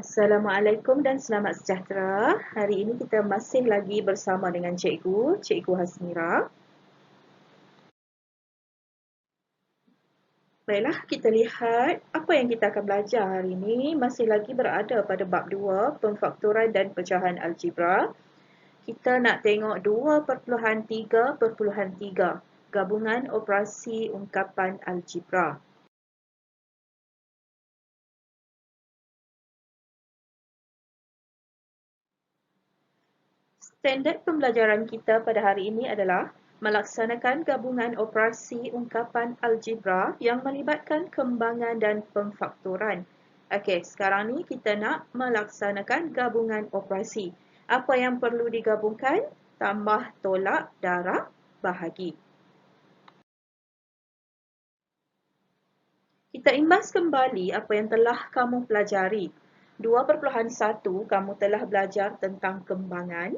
Assalamualaikum dan selamat sejahtera. Hari ini kita masih lagi bersama dengan Cikgu Hasmira. Baiklah, kita lihat apa yang kita akan belajar hari ini. Masih lagi berada pada bab 2, pemfaktoran dan pecahan algebra. Kita nak tengok 2.3.3, gabungan operasi ungkapan algebra. Standard pembelajaran kita pada hari ini adalah melaksanakan gabungan operasi ungkapan algebra yang melibatkan kembangan dan pemfaktoran. Okey, sekarang ni kita nak melaksanakan gabungan operasi. Apa yang perlu digabungkan? Tambah, tolak, darab, bahagi. Kita imbas kembali apa yang telah kamu pelajari. 2.1 kamu telah belajar tentang kembangan.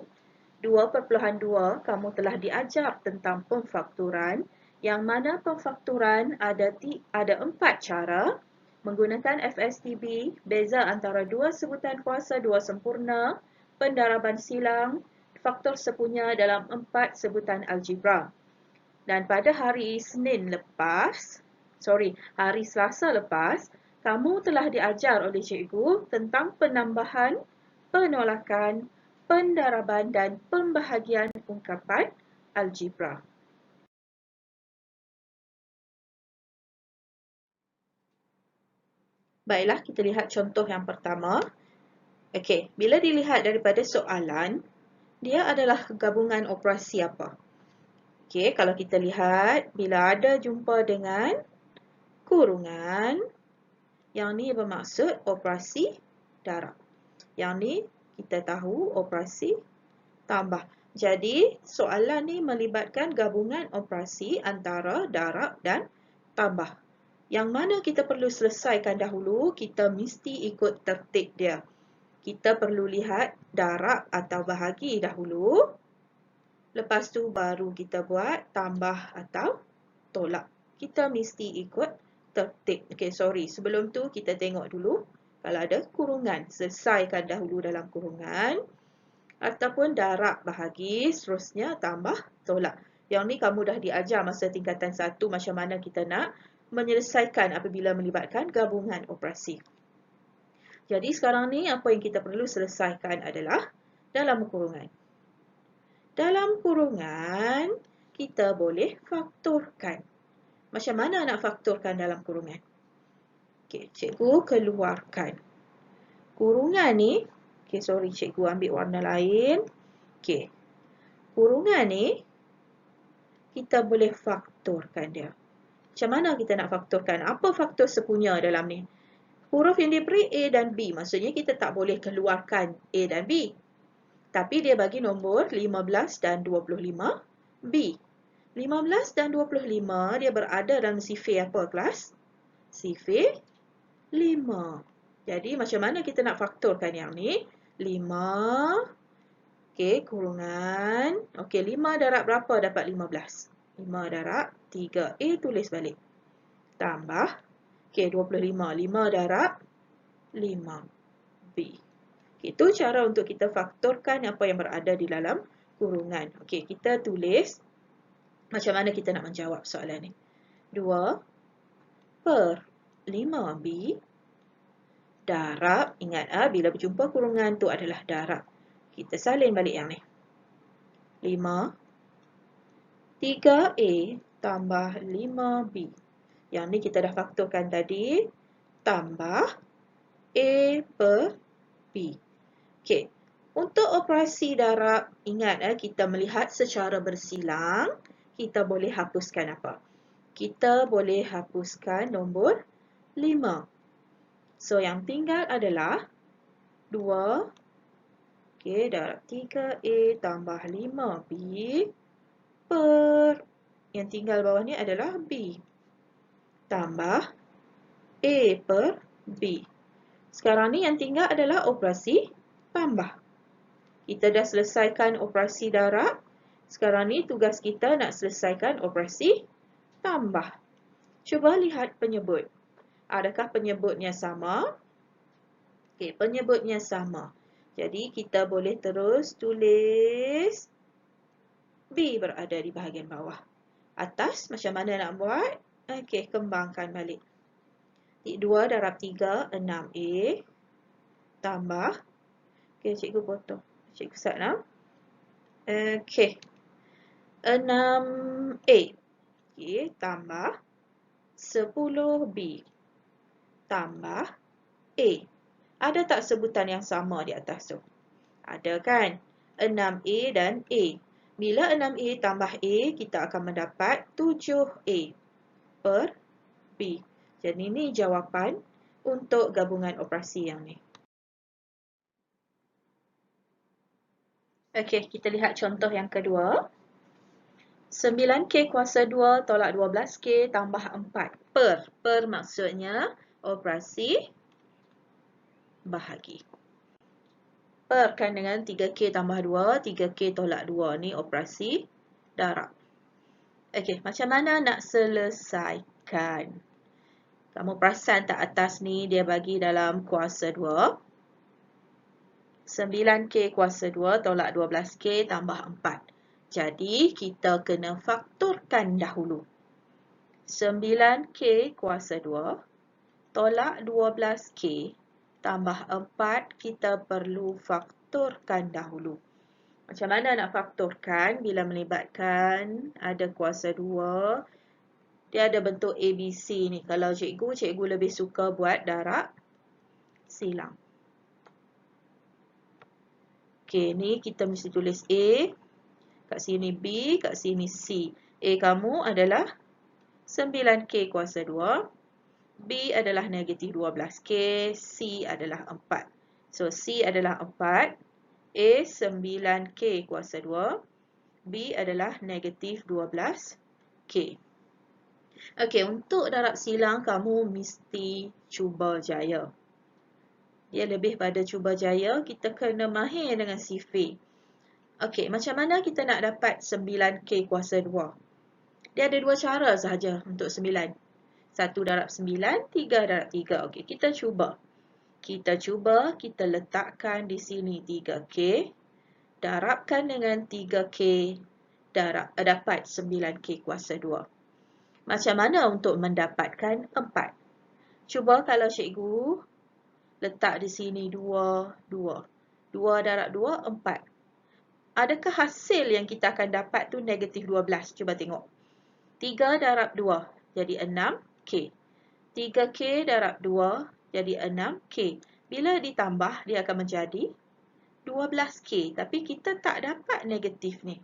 2.2 kamu telah diajar tentang pemfaktoran, yang mana pemfaktoran ada 4 cara menggunakan FSTB, beza antara dua sebutan kuasa dua sempurna, pendaraban silang, faktor sepunya dalam 4 sebutan algebra. Dan pada hari Selasa lepas, kamu telah diajar oleh cikgu tentang penambahan, penolakan, pendaraban dan pembahagian ungkapan algebra. Baiklah, kita lihat contoh yang pertama. Okey, bila dilihat daripada soalan, dia adalah gabungan operasi apa? Okey, kalau kita lihat, bila ada jumpa dengan kurungan, yang ni bermaksud operasi darab. Yang ni kita tahu operasi tambah. Jadi, soalan ni melibatkan gabungan operasi antara darab dan tambah. Yang mana kita perlu selesaikan dahulu, kita mesti ikut tertib dia. Kita perlu lihat darab atau bahagi dahulu. Lepas tu baru kita buat tambah atau tolak. Kita mesti ikut tertib. Okey, sebelum tu kita tengok dulu. Kalau ada kurungan, selesaikan dahulu dalam kurungan. Ataupun darab bahagi, seterusnya tambah tolak. Yang ni kamu dah diajar masa tingkatan 1 macam mana kita nak menyelesaikan apabila melibatkan gabungan operasi. Jadi sekarang ni apa yang kita perlu selesaikan adalah dalam kurungan. Dalam kurungan, kita boleh faktorkan. Macam mana nak faktorkan dalam kurungan? Okey, cikgu keluarkan. Kurungan ni, cikgu ambil warna lain. Okey. Kurungan ni, kita boleh faktorkan dia. Macam mana kita nak faktorkan? Apa faktor sepunya dalam ni? Huruf yang diberi A dan B. Maksudnya kita tak boleh keluarkan A dan B. Tapi dia bagi nombor 15 dan 25 B. 15 dan 25 dia berada dalam sifir apa kelas? Sifir 5. Jadi macam mana kita nak faktorkan yang ni? 5. Okey, kurungan. Okey, 5 darab berapa dapat 15? 5 darab 3. A tulis balik. Tambah. Okey, 25. 5 darab 5. B. Itu cara untuk kita faktorkan apa yang berada di dalam kurungan. Okey, kita tulis macam mana kita nak menjawab soalan ni. 2/5B darab, ingat bila berjumpa kurungan tu adalah darab. Kita salin balik yang ni. 5 3A tambah 5B. Yang ni kita dah faktorkan tadi. Tambah A per B. Okey. Untuk operasi darab, ingat kita melihat secara bersilang. Kita boleh hapuskan apa? Kita boleh hapuskan nombor 5. So, yang tinggal adalah 2. Okey, darab 3A tambah 5B per, yang tinggal bawah ni adalah B. Tambah A per B. Sekarang ni yang tinggal adalah operasi tambah. Kita dah selesaikan operasi darab. Sekarang ni tugas kita nak selesaikan operasi tambah. Cuba lihat penyebut. Adakah penyebutnya sama? Okey, penyebutnya sama. Jadi kita boleh terus tulis B berada di bahagian bawah. Atas macam mana nak buat? Okey, kembangkan balik. 2 darab 3, 6A. Tambah. Okey, cikgu potong. Cikgu start now. Okey. 6A. Okey, tambah 10B. Tambah A. Ada tak sebutan yang sama di atas tu? Ada kan? 6A dan A. Bila 6A tambah A, kita akan mendapat 7A per B. Jadi ini jawapan untuk gabungan operasi yang ni. Okey, kita lihat contoh yang kedua. 9K kuasa 2 tolak 12K tambah 4 per. Per maksudnya operasi bahagi. Perkan dengan 3K tambah 2, 3K tolak 2 ni operasi darab. Okey, macam mana nak selesaikan? Kamu perasan tak atas ni dia bagi dalam kuasa 2. 9K kuasa 2 tolak 12K tambah 4. Jadi, kita kena faktorkan dahulu. 9K kuasa 2 tolak 12K tambah 4, kita perlu faktorkan dahulu. Macam mana nak faktorkan bila melibatkan ada kuasa 2? Dia ada bentuk ABC ni. Kalau cikgu lebih suka buat darab silang. Okey, ni kita mesti tulis A. Kat sini B, kat sini C. A kamu adalah 9K kuasa 2. B adalah negatif 12K, C adalah 4. So, C adalah 4, A 9K kuasa 2, B adalah negatif 12K. Okey, untuk darab silang kamu mesti cuba jaya. Dia lebih pada cuba jaya, kita kena mahir dengan sifir. Okey, macam mana kita nak dapat 9K kuasa 2? Dia ada dua cara sahaja untuk 9. 1 darab 9, 3 darab 3. Okey, kita cuba. Kita letakkan di sini 3K. Darabkan dengan 3K. Dapat 9K kuasa 2. Macam mana untuk mendapatkan 4? Cuba kalau cikgu letak di sini 2, 2. 2 darab 2, 4. Adakah hasil yang kita akan dapat tu negatif 12? Cuba tengok. 3 darab 2 jadi 6K. 3K darab 2 jadi 6K. Bila ditambah, dia akan menjadi 12K. Tapi kita tak dapat negatif ni.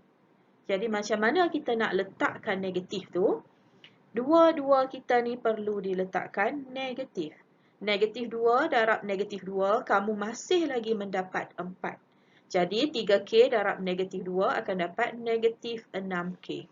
Jadi macam mana kita nak letakkan negatif tu? Dua-dua kita ni perlu diletakkan negatif. Negatif 2 darab negatif 2, kamu masih lagi mendapat 4. Jadi 3K darab negatif 2 akan dapat negatif 6K.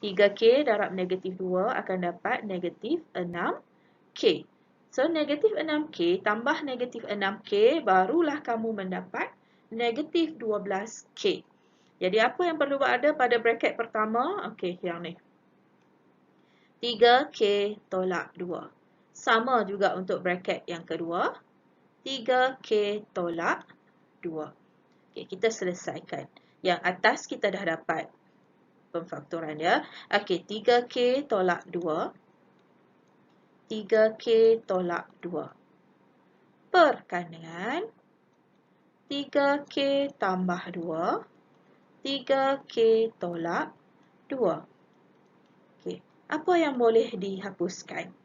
3K darab negatif 2 akan dapat negatif 6K. So, negatif 6K tambah negatif 6K, barulah kamu mendapat negatif 12K. Jadi, apa yang perlu ada pada bracket pertama? Okey, yang ni. 3K tolak 2. Sama juga untuk bracket yang kedua. 3K tolak 2. Okey, kita selesaikan. Yang atas kita dah dapat pemfaktoran dia. Okey, 3K tolak 2. 3K tolak 2. Perkan dengan 3K tambah 2. 3K tolak 2. Okey, apa yang boleh dihapuskan?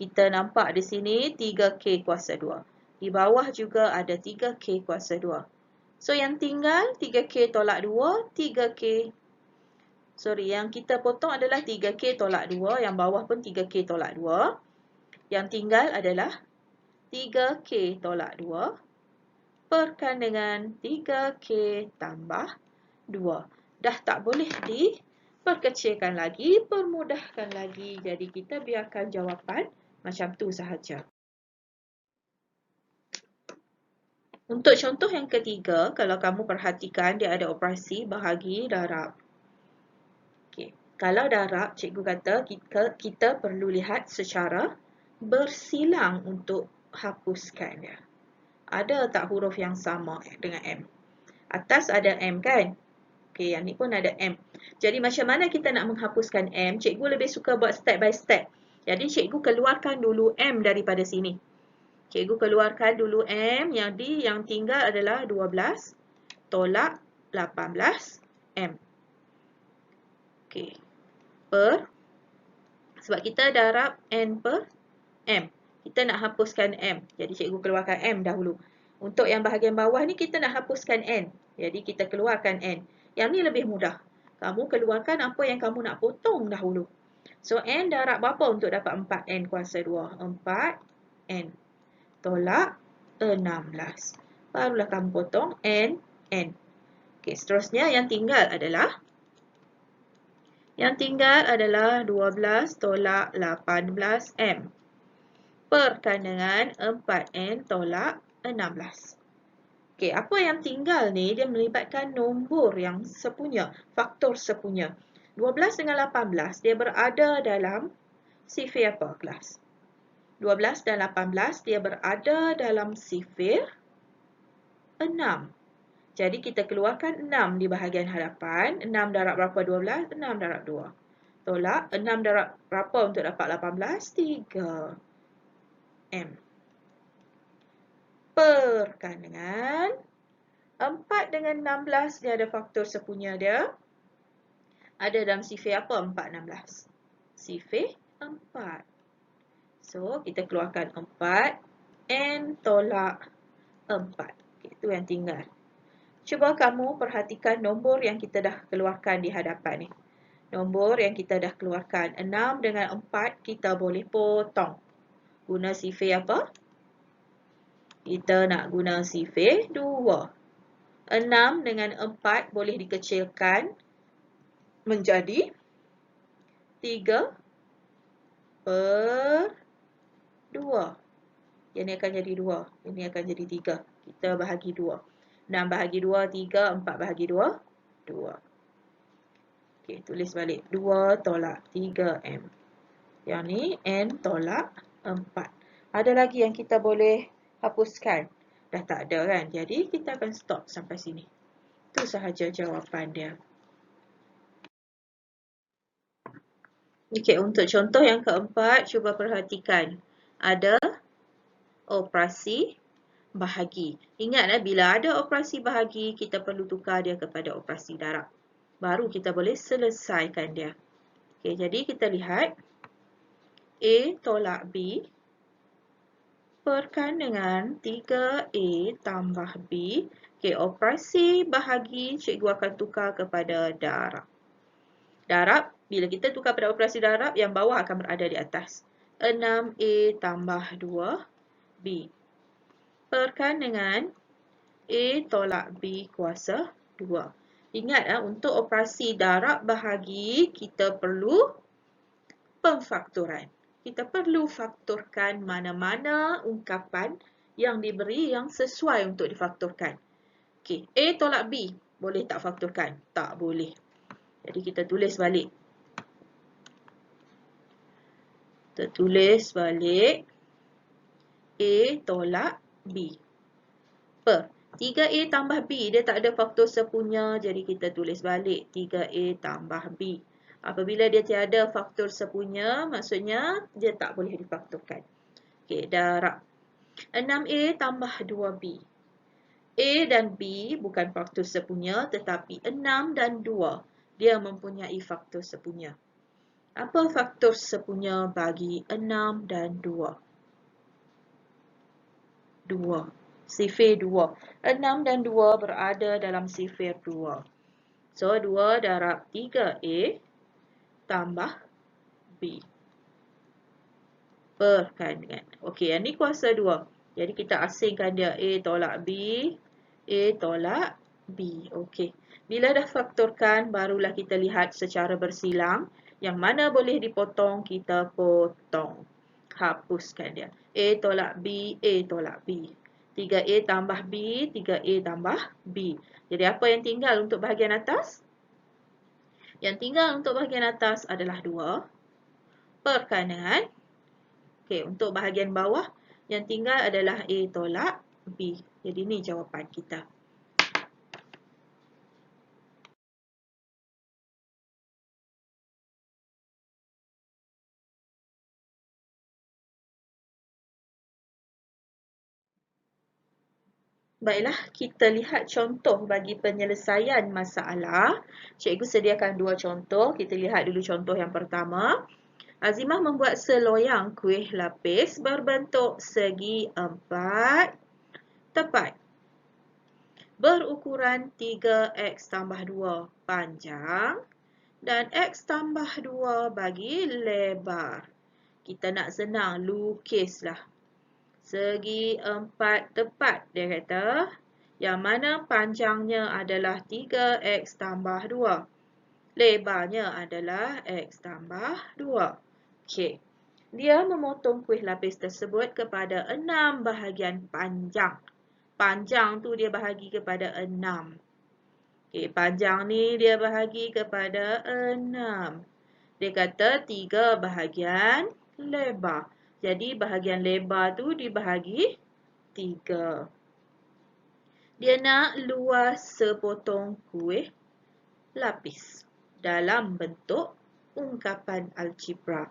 Kita nampak di sini 3K kuasa 2. Di bawah juga ada 3K kuasa 2. So, yang tinggal 3K tolak 2, 3K. Sorry, yang kita potong adalah 3K tolak 2. Yang bawah pun 3K tolak 2. Yang tinggal adalah 3K tolak 2. Perkan dengan 3K tambah 2. Dah tak boleh diperkecilkan lagi, permudahkan lagi. Jadi, kita biarkan jawapan macam tu sahaja. Untuk contoh yang ketiga, kalau kamu perhatikan, dia ada operasi bahagi darab. Okay. Kalau darab, cikgu kata kita perlu lihat secara bersilang untuk hapuskan dia. Ada tak huruf yang sama dengan M? Atas ada M kan? Okey, yang ni pun ada M. Jadi macam mana kita nak menghapuskan M? Cikgu lebih suka buat step by step. Jadi cikgu keluarkan dulu M daripada sini. Cikgu keluarkan dulu M, yang tinggal adalah 12 tolak 18 M. Okey. Sebab kita darab N per M. Kita nak hapuskan M. Jadi cikgu keluarkan M dahulu. Untuk yang bahagian bawah ni kita nak hapuskan N. Jadi kita keluarkan N. Yang ni lebih mudah. Kamu keluarkan apa yang kamu nak potong dahulu. So N darab berapa untuk dapat 4N kuasa 2? 4N tolak 16. Barulah kamu potong N. Okey, seterusnya yang tinggal adalah 12 tolak 18M. Perkan dengan 4N tolak 16. Okey, apa yang tinggal ni dia melibatkan nombor yang sepunya, faktor sepunya. 12 dengan 18 dia berada dalam sifir apa kelas? 12 dan 18 dia berada dalam sifir 6. Jadi kita keluarkan 6 di bahagian hadapan. 6 darab berapa 12? 6 darab 2. Tolak 6 darab berapa untuk dapat 18? 3M. Perkan dengan 4 dengan 16 dia ada faktor sepunya dia. Ada dalam sifir apa 4, 16? Sifir 4. So, kita keluarkan 4. N tolak 4. Itu yang tinggal. Cuba kamu perhatikan nombor yang kita dah keluarkan di hadapan ni. Nombor yang kita dah keluarkan. 6 dengan 4 kita boleh potong. Guna sifir apa? Kita nak guna sifir 2. 6 dengan 4 boleh dikecilkan menjadi 3 per 2. Yang ni akan jadi 2. Ini akan jadi 3. Kita bahagi 2. 6 bahagi 2, 3. 4 bahagi 2, 2. Okey, tulis balik. 2 tolak 3M. Yang ni N tolak 4. Ada lagi yang kita boleh hapuskan? Dah tak ada kan? Jadi kita akan stop sampai sini. Itu sahaja jawapan dia. Okey, untuk contoh yang keempat, cuba perhatikan. Ada operasi bahagi. Ingat, bila ada operasi bahagi, kita perlu tukar dia kepada operasi darab. Baru kita boleh selesaikan dia. Okey, jadi kita lihat. A tolak B. Perkan dengan 3A tambah B. Okey, operasi bahagi cikgu akan tukar kepada darab. Darab, bila kita tukar pada operasi darab, yang bawah akan berada di atas. 6A tambah 2B. Perkan dengan A tolak B kuasa 2. Ingat, untuk operasi darab bahagi, kita perlu pemfaktoran. Kita perlu faktorkan mana-mana ungkapan yang diberi yang sesuai untuk difaktorkan. Okey, A tolak B. Boleh tak faktorkan? Tak boleh. Jadi kita tulis balik. Kita tulis balik A tolak B. Per 3A tambah B, dia tak ada faktor sepunya. Jadi kita tulis balik 3A tambah B. Apabila dia tiada faktor sepunya, maksudnya dia tak boleh difaktorkan. Okey, darab 6A tambah 2B. A dan B bukan faktor sepunya, tetapi 6 dan 2. Dia mempunyai faktor sepunya. Apa faktor sepunya bagi 6 dan 2? 2. Sifir 2. 6 dan 2 berada dalam sifir 2. So, 2 darab 3A tambah B. Perkan dengan. Okey, yang ni kuasa 2. Jadi, kita asingkan dia. A tolak B. A tolak B. Okey. Bila dah faktorkan, barulah kita lihat secara bersilang. Yang mana boleh dipotong, kita potong. Hapuskan dia. A tolak B, A tolak B. 3A tambah B, 3A tambah B. Jadi apa yang tinggal untuk bahagian atas? Yang tinggal untuk bahagian atas adalah 2. Perkan dengan. Okey, untuk bahagian bawah, yang tinggal adalah A tolak B. Jadi ni jawapan kita. Baiklah, kita lihat contoh bagi penyelesaian masalah. Cikgu sediakan dua contoh. Kita lihat dulu contoh yang pertama. Azimah membuat seloyang kuih lapis berbentuk segi 4 tepat. Berukuran 3x tambah 2 panjang dan x tambah 2 bagi lebar. Kita nak senang, lukislah. Segi 4 tepat, dia kata. Yang mana panjangnya adalah 3x tambah 2. Lebarnya adalah x tambah 2. Okey. Dia memotong kuih lapis tersebut kepada 6 bahagian panjang. Panjang tu dia bahagi kepada 6. Okey, panjang ni dia bahagi kepada 6. Dia kata 3 bahagian lebar. Jadi bahagian lebar tu dibahagi 3. Dia nak luas sepotong kuih lapis dalam bentuk ungkapan algebra.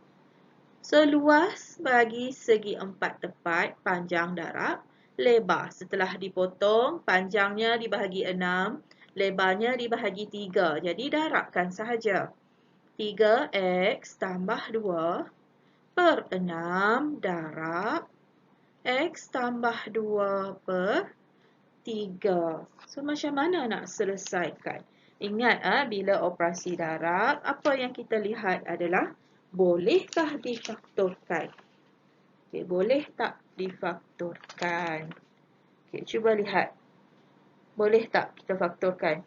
Seluas bagi segi 4 tepat, panjang darab, lebar. Setelah dipotong, panjangnya dibahagi 6, lebarnya dibahagi 3. Jadi darabkan sahaja. 3x tambah 2 per 6 darab x tambah 2 per 3. So, macam mana nak selesaikan? Ingat, bila operasi darab, apa yang kita lihat adalah bolehkah difaktorkan? Okay, boleh tak difaktorkan? Okay, cuba lihat. Boleh tak kita faktorkan?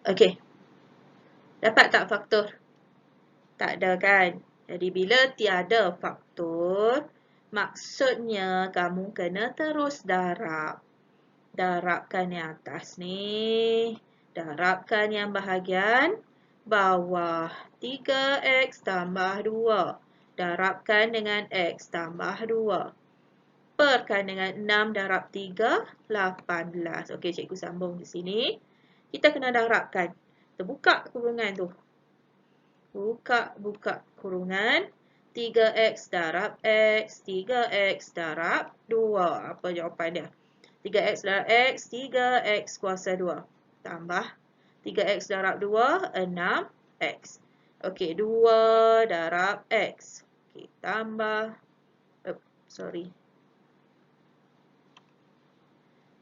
Okey. Dapat tak faktor? Tak ada kan? Jadi bila tiada faktor, maksudnya kamu kena terus darab. Darabkan yang atas ni. Darabkan yang bahagian bawah. 3x tambah 2. Darabkan dengan x tambah 2. Perkan dengan 6 darab 3, 18. Okey, cikgu sambung di sini. Kita kena darabkan. Kita buka kurungan tu. Buka kurungan. 3x darab x, 3x darab 2. Apa jawapan dia? 3x darab x, 3x kuasa 2. Tambah 3x darab 2, 6x. Okey, 2 darab x. Okey, tambah.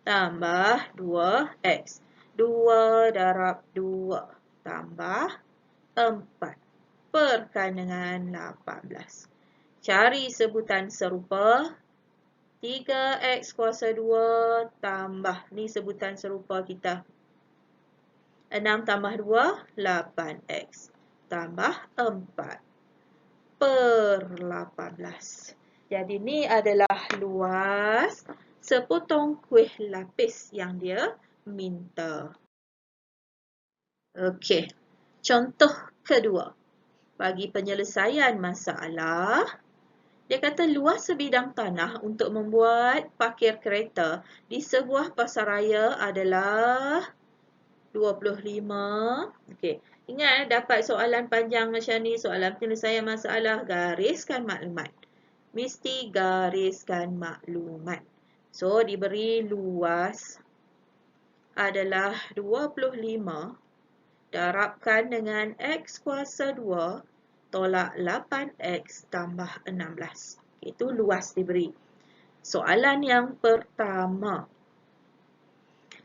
Tambah 2x. 2 darab 2 tambah 4. Perkan dengan 18. Cari sebutan serupa. 3x kuasa 2 tambah. Ni sebutan serupa kita. 6 tambah 2, 8x. Tambah 4. Per 18. Jadi ni adalah luas sepotong kuih lapis yang dia minta. Okey. Contoh kedua. Bagi penyelesaian masalah, dia kata luas sebidang tanah untuk membuat parkir kereta di sebuah pasaraya adalah 25. Okey. Ingat, dapat soalan panjang macam ni, soalan penyelesaian masalah, gariskan maklumat. Mesti gariskan maklumat. So, diberi luas adalah 25. Darabkan dengan x kuasa 2 tolak 8x tambah 16. Itu luas diberi. Soalan yang pertama.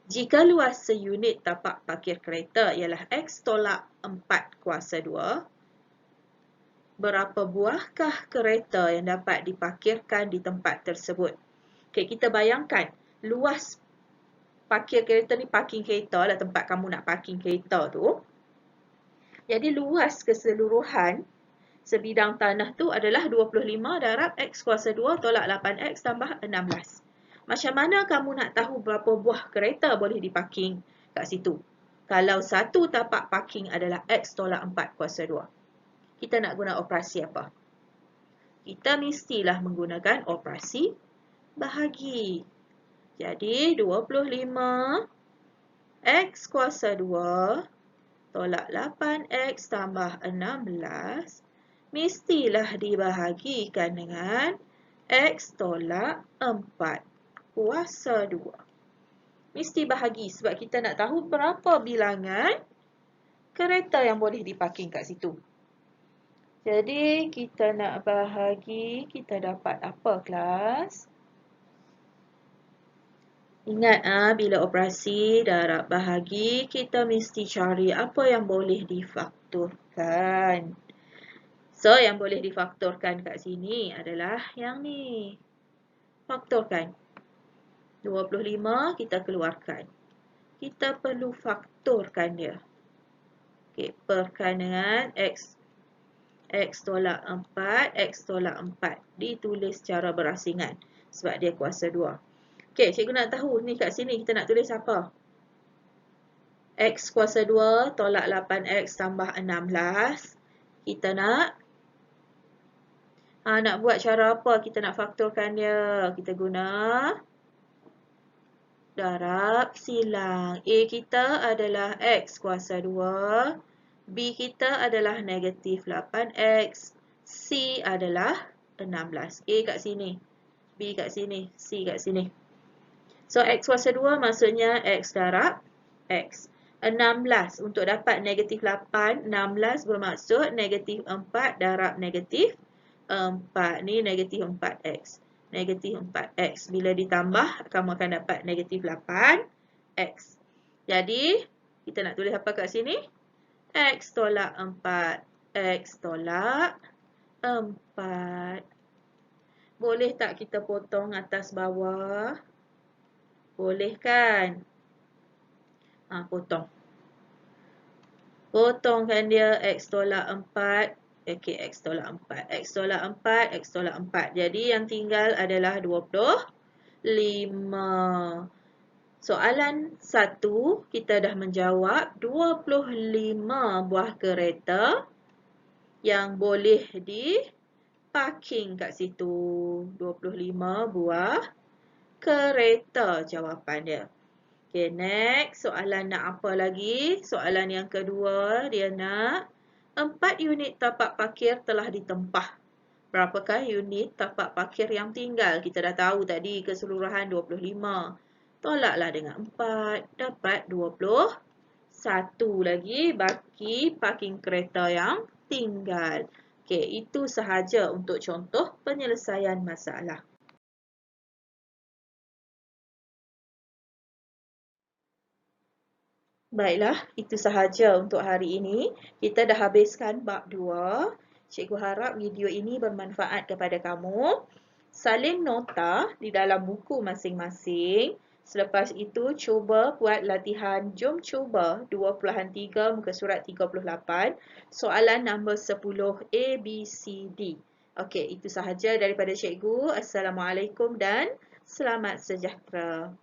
Jika luas seunit tapak parkir kereta ialah x tolak 4 kuasa 2, berapa buahkah kereta yang dapat diparkirkan di tempat tersebut? Okay, kita bayangkan luas parkir kereta ni, parking kereta lah, tempat kamu nak parking kereta tu. Jadi luas keseluruhan sebidang tanah tu adalah 25 darab x kuasa 2 tolak 8x tambah 16. Macam mana kamu nak tahu berapa buah kereta boleh diparking kat situ? Kalau satu tapak parking adalah X tolak 4 kuasa 2. Kita nak guna operasi apa? Kita mestilah menggunakan operasi bahagi. Jadi 25 X kuasa 2 tolak 8X tambah 16 mestilah dibahagikan dengan X tolak 4 kuasa 2. Mesti bahagi sebab kita nak tahu berapa bilangan kereta yang boleh diparking kat situ. Jadi kita nak bahagi, kita dapat apa kelas? Ingat bila operasi darab bahagi, kita mesti cari apa yang boleh difaktorkan. So, yang boleh difaktorkan kat sini adalah yang ni. Faktorkan. 25 kita keluarkan. Kita perlu faktorkan dia. Okey, perkan dengan X. X tolak 4, X tolak 4. Ditulis secara berasingan. Sebab dia kuasa 2. Okey, cikgu nak tahu ni kat sini kita nak tulis apa? X kuasa 2 tolak 8X tambah 16. Kita nak buat cara apa? Kita nak faktorkan dia. Kita guna darab silang. A kita adalah X kuasa 2. B kita adalah negatif 8X. C adalah 16. A kat sini. B kat sini. C kat sini. So, X kuasa 2 maksudnya X darab X. 16 untuk dapat negatif 8. 16 bermaksud negatif 4 darab negatif 4. Ni negatif 4X. Negatif 4X. Bila ditambah, kamu akan dapat negatif 8X. Jadi, kita nak tulis apa kat sini? X tolak 4. X tolak 4. Boleh tak kita potong atas bawah? Boleh kan? Potong. Potongkan dia X tolak 4. Okey, X tolak 4. X tolak 4, X tolak 4. Jadi yang tinggal adalah 25. Soalan 1, kita dah menjawab 25 buah kereta yang boleh diparking kat situ. 25 buah kereta jawapan dia. Okay, next. Soalan nak apa lagi? Soalan yang kedua, dia nak 4 unit tapak parkir telah ditempah. Berapakah unit tapak parkir yang tinggal? Kita dah tahu tadi keseluruhan 25. Tolaklah dengan 4. Dapat 21 lagi baki parking kereta yang tinggal. Okay, itu sahaja untuk contoh penyelesaian masalah. Baiklah, itu sahaja untuk hari ini. Kita dah habiskan bab 2. Cikgu harap video ini bermanfaat kepada kamu. Salin nota di dalam buku masing-masing. Selepas itu, cuba buat latihan Jom Cuba 2.3 muka surat 38. Soalan nombor 10 A, B, C, D. Okey, itu sahaja daripada cikgu. Assalamualaikum dan selamat sejahtera.